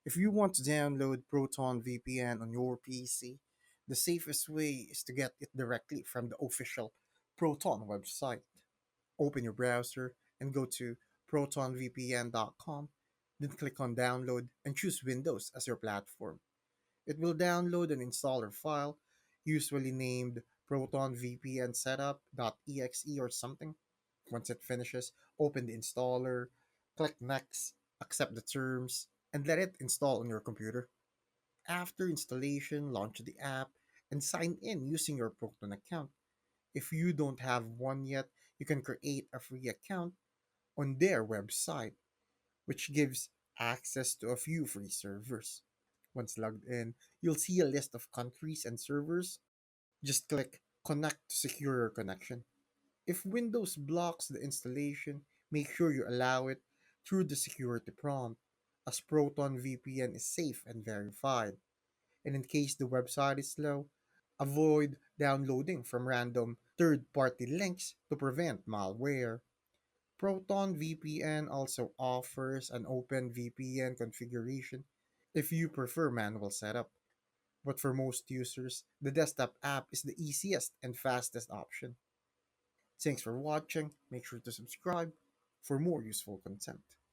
If you want to download Proton VPN on your PC, the safest way is to get it directly from the official Proton website. Open your browser and go to protonvpn.com, then click on Download and choose Windows as your platform. It will download an installer file, usually named Proton VPN Setup.exe or something. Once it finishes, open the installer, click Next, accept the terms, and let it install on your computer. After installation, launch the app and sign in using your Proton account. If you don't have one yet, you can create a free account on their website, which gives access to a few free servers. Once logged in, you'll see a list of countries and servers. Just click Connect to secure your connection. If Windows blocks the installation, make sure you allow it through the security prompt, as Proton VPN is safe and verified. And in case the website is slow, avoid downloading from random third party links to prevent malware. Proton VPN also offers an open VPN configuration if you prefer manual setup. But for most users, the desktop app is the easiest and fastest option. Thanks for watching. Make sure to subscribe for more useful content.